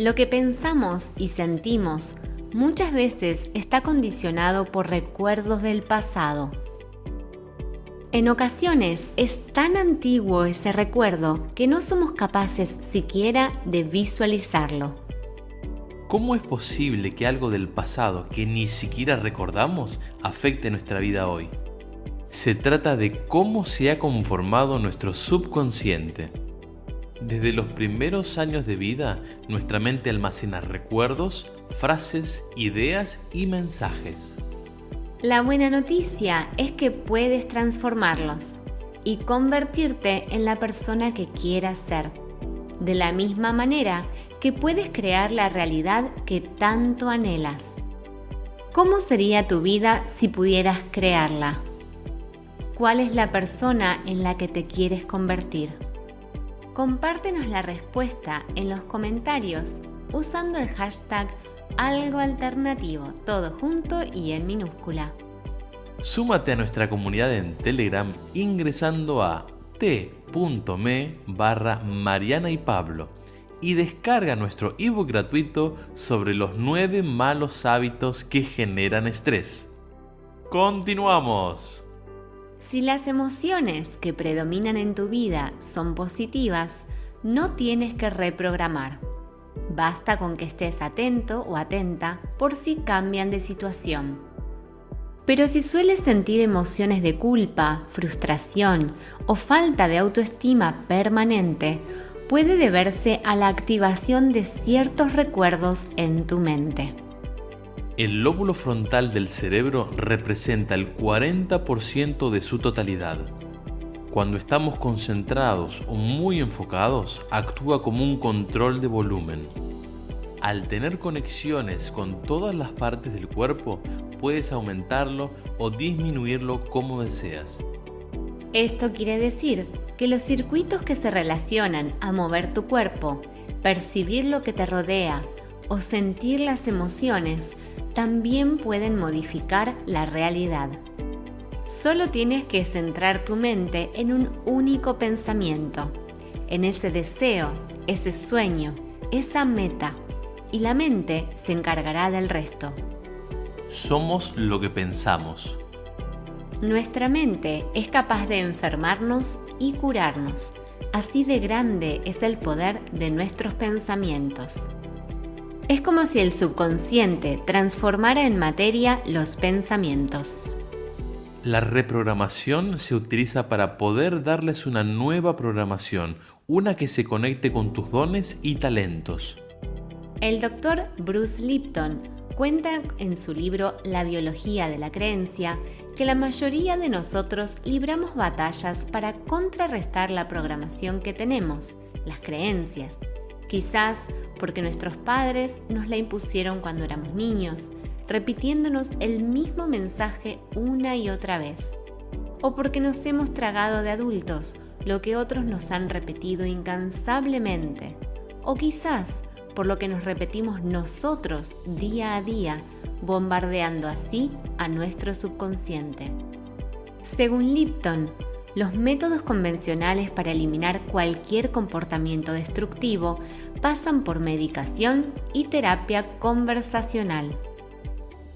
Lo que pensamos y sentimos muchas veces está condicionado por recuerdos del pasado. En ocasiones es tan antiguo ese recuerdo que no somos capaces siquiera de visualizarlo. ¿Cómo es posible que algo del pasado que ni siquiera recordamos afecte nuestra vida hoy? Se trata de cómo se ha conformado nuestro subconsciente. Desde los primeros años de vida, nuestra mente almacena recuerdos, frases, ideas y mensajes. La buena noticia es que puedes transformarlos y convertirte en la persona que quieras ser, de la misma manera que puedes crear la realidad que tanto anhelas. ¿Cómo sería tu vida si pudieras crearla? ¿Cuál es la persona en la que te quieres convertir? Compártenos la respuesta en los comentarios usando el hashtag Algo Alternativo, todo junto y en minúscula. Súmate a nuestra comunidad en Telegram ingresando a t.me/Mariana y Pablo y descarga nuestro ebook gratuito sobre los 9 malos hábitos que generan estrés. ¡Continuamos! Si las emociones que predominan en tu vida son positivas, no tienes que reprogramar. Basta con que estés atento o atenta por si cambian de situación. Pero si sueles sentir emociones de culpa, frustración o falta de autoestima permanente, puede deberse a la activación de ciertos recuerdos en tu mente. El lóbulo frontal del cerebro representa el 40% de su totalidad. Cuando estamos concentrados o muy enfocados, actúa como un control de volumen. Al tener conexiones con todas las partes del cuerpo, puedes aumentarlo o disminuirlo como deseas. Esto quiere decir que los circuitos que se relacionan a mover tu cuerpo, percibir lo que te rodea o sentir las emociones también pueden modificar la realidad. Solo tienes que centrar tu mente en un único pensamiento, en ese deseo, ese sueño, esa meta, y la mente se encargará del resto. Somos lo que pensamos. Nuestra mente es capaz de enfermarnos y curarnos. Así de grande es el poder de nuestros pensamientos. Es como si el subconsciente transformara en materia los pensamientos. La reprogramación se utiliza para poder darles una nueva programación, una que se conecte con tus dones y talentos. El doctor Bruce Lipton cuenta en su libro La biología de la creencia que la mayoría de nosotros libramos batallas para contrarrestar la programación que tenemos, las creencias. Quizás porque nuestros padres nos la impusieron cuando éramos niños, repitiéndonos el mismo mensaje una y otra vez. O porque nos hemos tragado de adultos lo que otros nos han repetido incansablemente. O quizás por lo que nos repetimos nosotros día a día, bombardeando así a nuestro subconsciente. Según Lipton, los métodos convencionales para eliminar cualquier comportamiento destructivo pasan por medicación y terapia conversacional.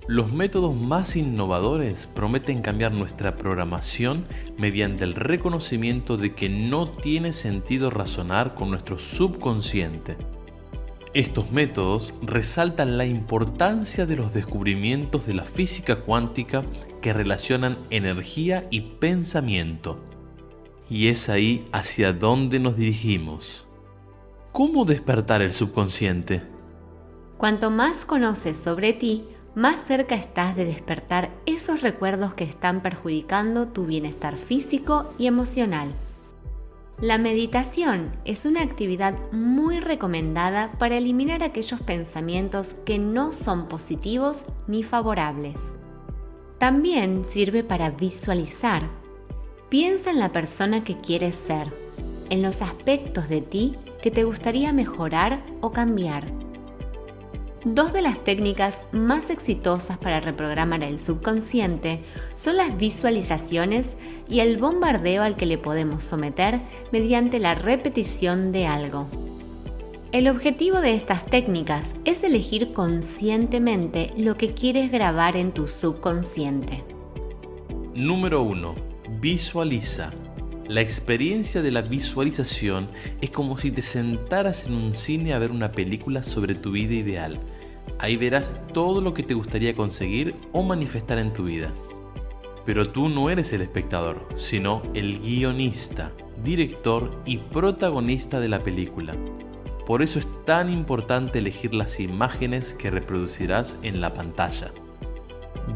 Los métodos más innovadores prometen cambiar nuestra programación mediante el reconocimiento de que no tiene sentido razonar con nuestro subconsciente. Estos métodos resaltan la importancia de los descubrimientos de la física cuántica que relacionan energía y pensamiento. Y es ahí hacia donde nos dirigimos. ¿Cómo despertar el subconsciente? Cuanto más conoces sobre ti, más cerca estás de despertar esos recuerdos que están perjudicando tu bienestar físico y emocional. La meditación es una actividad muy recomendada para eliminar aquellos pensamientos que no son positivos ni favorables. También sirve para visualizar. Piensa en la persona que quieres ser, en los aspectos de ti que te gustaría mejorar o cambiar. Dos de las técnicas más exitosas para reprogramar el subconsciente son las visualizaciones y el bombardeo al que le podemos someter mediante la repetición de algo. El objetivo de estas técnicas es elegir conscientemente lo que quieres grabar en tu subconsciente. Número 1. Visualiza. La experiencia de la visualización es como si te sentaras en un cine a ver una película sobre tu vida ideal. Ahí verás todo lo que te gustaría conseguir o manifestar en tu vida. Pero tú no eres el espectador, sino el guionista, director y protagonista de la película. Por eso es tan importante elegir las imágenes que reproducirás en la pantalla.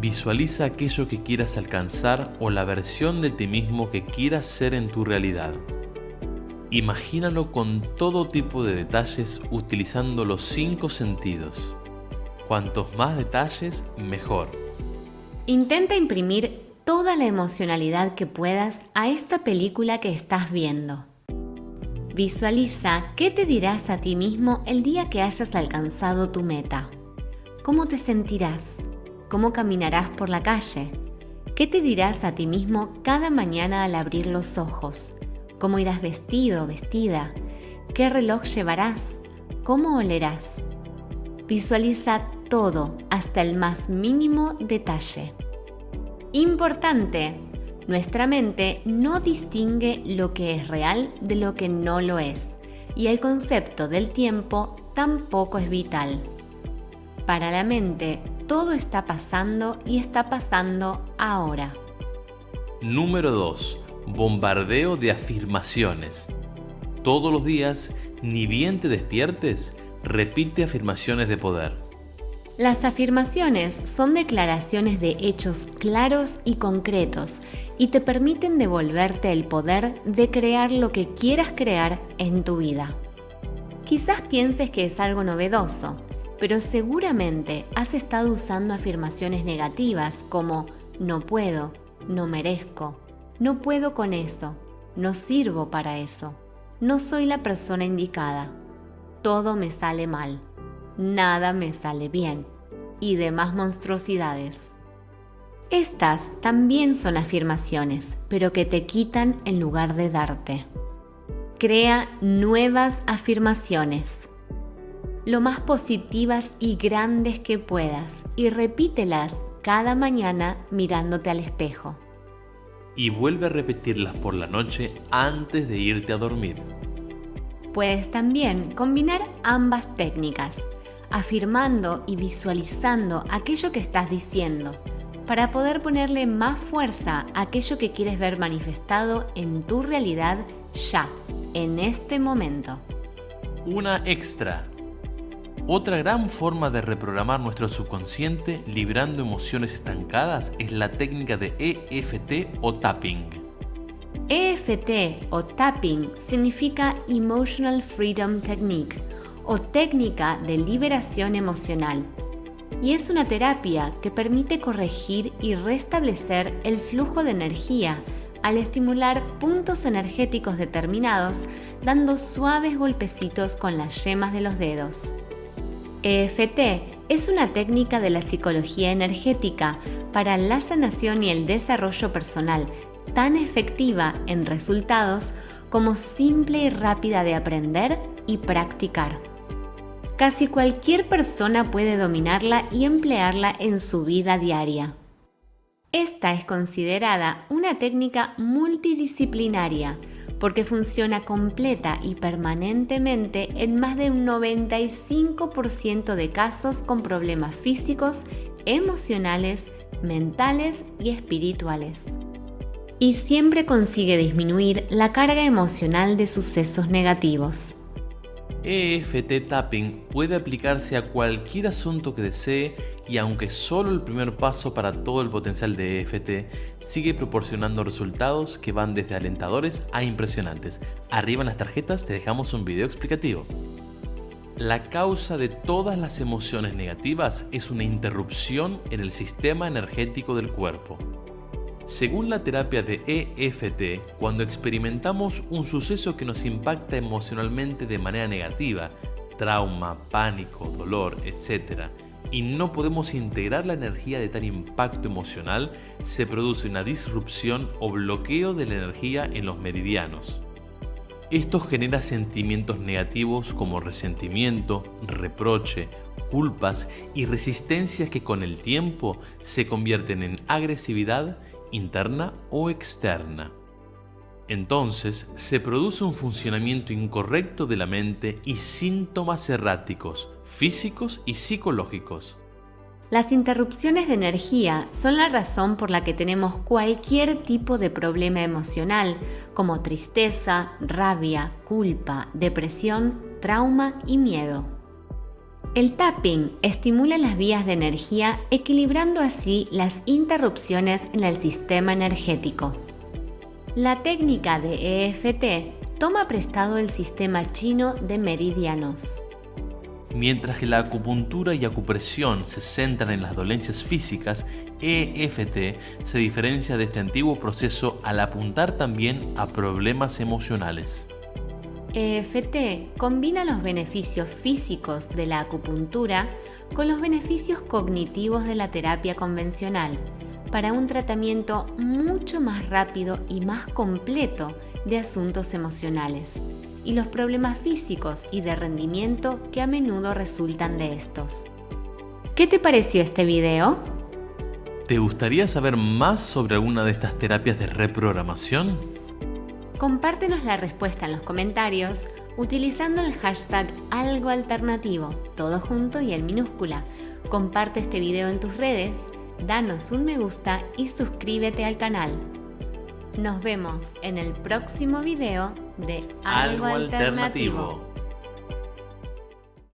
Visualiza aquello que quieras alcanzar o la versión de ti mismo que quieras ser en tu realidad. Imagínalo con todo tipo de detalles utilizando los 5 sentidos. Cuantos más detalles, mejor. Intenta imprimir toda la emocionalidad que puedas a esta película que estás viendo. Visualiza qué te dirás a ti mismo el día que hayas alcanzado tu meta. ¿Cómo te sentirás? ¿Cómo caminarás por la calle? ¿Qué te dirás a ti mismo cada mañana al abrir los ojos? ¿Cómo irás vestido o vestida? ¿Qué reloj llevarás? ¿Cómo olerás? Visualiza todo hasta el más mínimo detalle. Importante: nuestra mente no distingue lo que es real de lo que no lo es, y el concepto del tiempo tampoco es vital. Para la mente, todo está pasando y está pasando ahora. Número 2. Bombardeo de afirmaciones. Todos los días, ni bien te despiertes, repite afirmaciones de poder. Las afirmaciones son declaraciones de hechos claros y concretos y te permiten devolverte el poder de crear lo que quieras crear en tu vida. Quizás pienses que es algo novedoso, pero seguramente has estado usando afirmaciones negativas como no puedo, no merezco, no puedo con eso, no sirvo para eso, no soy la persona indicada, todo me sale mal, nada me sale bien y demás monstruosidades. Estas también son afirmaciones, pero que te quitan en lugar de darte. Crea nuevas afirmaciones, lo más positivas y grandes que puedas, y repítelas cada mañana mirándote al espejo. Y vuelve a repetirlas por la noche antes de irte a dormir. Puedes también combinar ambas técnicas, afirmando y visualizando aquello que estás diciendo, para poder ponerle más fuerza a aquello que quieres ver manifestado en tu realidad ya, en este momento. Una extra. Otra gran forma de reprogramar nuestro subconsciente librando emociones estancadas es la técnica de EFT o tapping. EFT o tapping significa Emotional Freedom Technique o técnica de liberación emocional, y es una terapia que permite corregir y restablecer el flujo de energía al estimular puntos energéticos determinados, dando suaves golpecitos con las yemas de los dedos. EFT es una técnica de la psicología energética para la sanación y el desarrollo personal, tan efectiva en resultados como simple y rápida de aprender y practicar. Casi cualquier persona puede dominarla y emplearla en su vida diaria. Esta es considerada una técnica multidisciplinaria porque funciona completa y permanentemente en más de un 95% de casos con problemas físicos, emocionales, mentales y espirituales. Y siempre consigue disminuir la carga emocional de sucesos negativos. EFT Tapping puede aplicarse a cualquier asunto que desee y aunque solo el primer paso para todo el potencial de EFT, sigue proporcionando resultados que van desde alentadores a impresionantes. Arriba en las tarjetas te dejamos un video explicativo. La causa de todas las emociones negativas es una interrupción en el sistema energético del cuerpo. Según la terapia de EFT, cuando experimentamos un suceso que nos impacta emocionalmente de manera negativa, trauma, pánico, dolor, etc., y no podemos integrar la energía de tal impacto emocional, se produce una disrupción o bloqueo de la energía en los meridianos. Esto genera sentimientos negativos como resentimiento, reproche, culpas y resistencias que con el tiempo se convierten en agresividad interna o externa. Entonces se produce un funcionamiento incorrecto de la mente y síntomas erráticos, físicos y psicológicos. Las interrupciones de energía son la razón por la que tenemos cualquier tipo de problema emocional, como tristeza, rabia, culpa, depresión, trauma y miedo. El tapping estimula las vías de energía, equilibrando así las interrupciones en el sistema energético. La técnica de EFT toma prestado el sistema chino de meridianos. Mientras que la acupuntura y acupresión se centran en las dolencias físicas, EFT se diferencia de este antiguo proceso al apuntar también a problemas emocionales. EFT combina los beneficios físicos de la acupuntura con los beneficios cognitivos de la terapia convencional para un tratamiento mucho más rápido y más completo de asuntos emocionales y los problemas físicos y de rendimiento que a menudo resultan de estos. ¿Qué te pareció este video? ¿Te gustaría saber más sobre alguna de estas terapias de reprogramación? Compártenos la respuesta en los comentarios utilizando el hashtag algoalternativo, todo junto y en minúscula. Comparte este video en tus redes, danos un me gusta y suscríbete al canal. Nos vemos en el próximo video de Algo Alternativo.